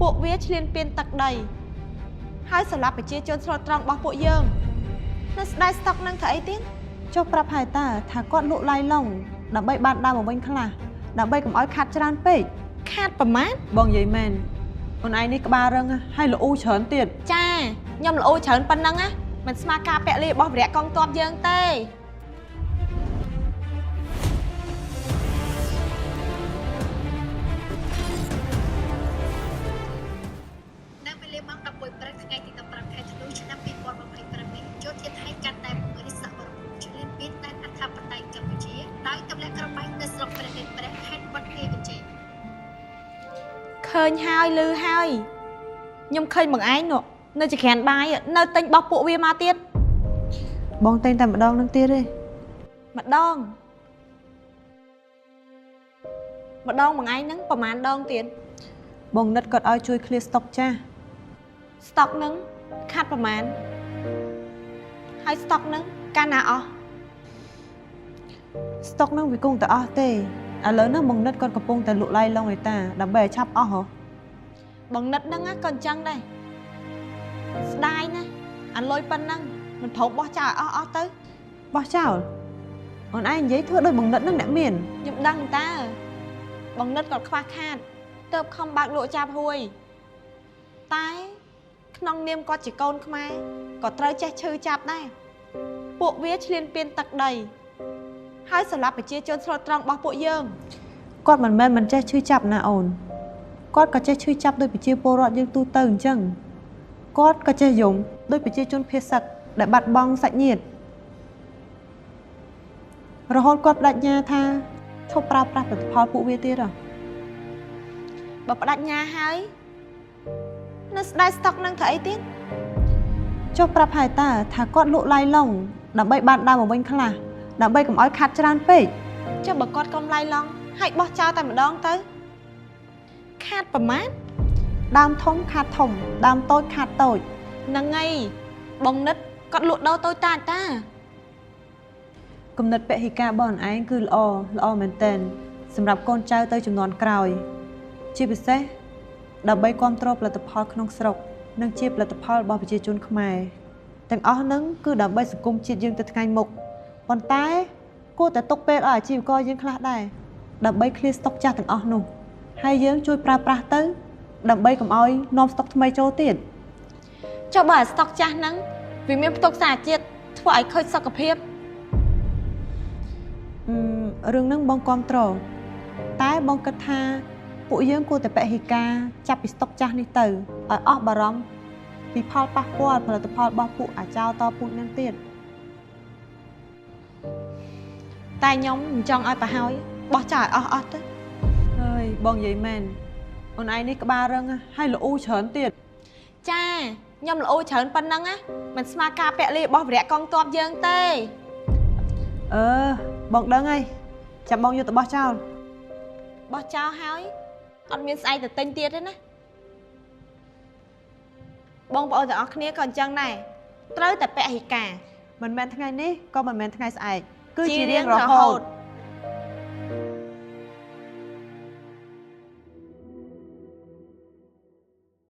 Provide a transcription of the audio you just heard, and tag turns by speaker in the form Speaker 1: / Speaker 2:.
Speaker 1: ពួកវាឈ្លានពានទឹកដីហើយសម្រាប់ប្រជាជនស្លូតត្រង់របស់ពួកយើងនៅស្ដាយស្តុកនឹងធ្វើអីទៀតចុះប្រាប់ហើយតាថាគាត់លក់ឡាយឡុងដើម្បីបានដើមមកវិញខ្លះដើម្បីកុំឲ្យខាត់ច្រើនពេកខាត់ប្រមាណបងនិយាយមែនអូនឯងនេះក្បាលរឹងហើយល្អច្រើនទៀតចាខ្ញុំល្អច្រើនប៉ុណ្ណឹងណាមិនស្មើការពាក់លីរបស់វរៈកងទ័ពយើងទេ
Speaker 2: នៅពេលម៉ោង 11 ព្រឹកថ្ងៃទី 15 ខែធ្នូ ឆ្នាំ 2025 នេះយោធាថៃកាន់តែពង្រីកសកម្មភាពឈ្លានពានដែនអធិបតេយ្យកម្ពុជាដោយទម្លាក់ក្របែកនៅស្រុកព្រះរាជព្រះខេត្តវត្តមានជ័យ
Speaker 1: ឃើញហើយឮហើយខ្ញុំឃើញបងឯងនោះនៅចក្រានបាយនៅទិញបោះពួកវាមកទៀតបងទិញតែម្ដងនឹងទៀតទេម្ដងបងឯងហ្នឹងប្រហែលដងទៀតបងនិតគាត់ឲ្យជួយ clear stock ចាស់ stock ហ្នឹងខាត់ប្រហែលហើយ stock ហ្នឹងកាលណាអស់ stock ហ្នឹងវាគង់តែអស់ទេឥឡូវហ្នឹងបងនិតគាត់កំពុងតែលក់ឡាយឡុងឯតាដើម្បីឲ្យឆាប់អស់ហ៎បងនិតហ្នឹងក៏អញ្ចឹងដែរស្ដាយណាស់អាលុយប៉ុណ្ណឹងមិនព្រមបោះចោលអស់ទៅបោះចោលអូនឯងនិយាយធ្វើដូចបងនិតហ្នឹងអ្នកមានខ្ញុំដឹងតើបងនិតគាត់ខ្វះខាតទៅខំបើកលក់ចាប់ហួយតែក្នុងនាមគាត់ជាកូនខ្មែរក៏ត្រូវចេះឈឺចាប់ដែរពួកវាឈ្លានពានទឹកដីហើយសម្រាប់ប្រជាជនស្លូតត្រង់របស់ពួកយើងគាត់មិនមែនមិនចេះឈឺចាប់ណាអូនគាត់ក៏ចេះឈឺចាប់ដោយប្រជាពលរដ្ឋយើងទូទៅអញ្ចឹងគាត់ក៏ចេះយំដោយប្រជាជនភៀសសឹកដែលបាត់បង់សាច់ញាតិរហូតគាត់បដិញ្ញាថាឈប់ប្រើប្រាស់ផលិតផលពួកវាទៀតហ៎បើបដិញ្ញាហើយនៅស្ដាយស្តុកនឹងធ្វើអីទៀតចុះប្រាប់ហើយតាថាគាត់លក់ឡាយឡុងដើម្បីបានដើមមកវិញខ្លះដើម្បីកុំឲ្យខាត់ច្រើនពេកចុះបើគាត់កុំឡាយឡុងហើយបោះចោលតែម្ដងទៅខាត់ប្រមាណដើមធំខាត់ធំដើមតូចខាត់តូចហ្នឹងហើយបងនិតគាត់លក់ដូរតូចតាគំនិតពហិការរបស់ឯងគឺល្អមែនទែនសម្រាប់កូនចៅទៅចំនួនក្រោយជាពិសេសដើម្បីគ្រប់គ្រងផលិតផលក្នុងស្រុកនិងជាផលិតផលរបស់ប្រជាជនខ្មែរទាំងអស់ហ្នឹងគឺដើម្បីសង្គមជាតិយើងទៅថ្ងៃមុខប៉ុន្តែគួរតែទុកពេលឲ្យអាជីវករយើងខ្លះដែរដើម្បី clear stock ចាស់ទាំងអស់នោះហើយយើងជួយប្រើប្រាស់ទៅដើម្បីកុំឲ្យនាំ stock ថ្មីចូលទៀតចុះបើ stock ចាស់ហ្នឹងវាមានផ្ទុកសារជាតិធ្វើឲ្យខូចសុខភាពរឿងហ្នឹងបងគ្រប់គ្រងតែបងគិតថាពួកយើងគួរតែពហិការចាប់ពី stock ចាស់នេះទៅឲ្យអស់បារម្ភពីផលប៉ះពាល់ផលិតផលរបស់ពួកអាចោតពូជនឹងទៀតតែខ្ញុំមិនចង់ឲ្យប្រហើយបោះចោលឲ្យអស់ទៅហើយបងនិយាយមែនអូនឯងនេះក្បាលរឹងហើយល្អច្រើនទៀតចាខ្ញុំល្អច្រើនប៉ុណ្ណឹងណាមិនស្មើការពាក់លីរបស់វរៈកងទ័ពយើងទេបងដឹងហើយចាំបងយកទៅបោះចោលហើយអត់មានស្អែកទៅទិញទៀតទេណាបងប្អូនទាំងអស់គ្នាក៏អញ្ចឹងដែរត្រូវតែពហិការមិនមែនថ្ងៃនេះក៏មិនមែនថ្ងៃស្អែកគឺជារៀងរហូត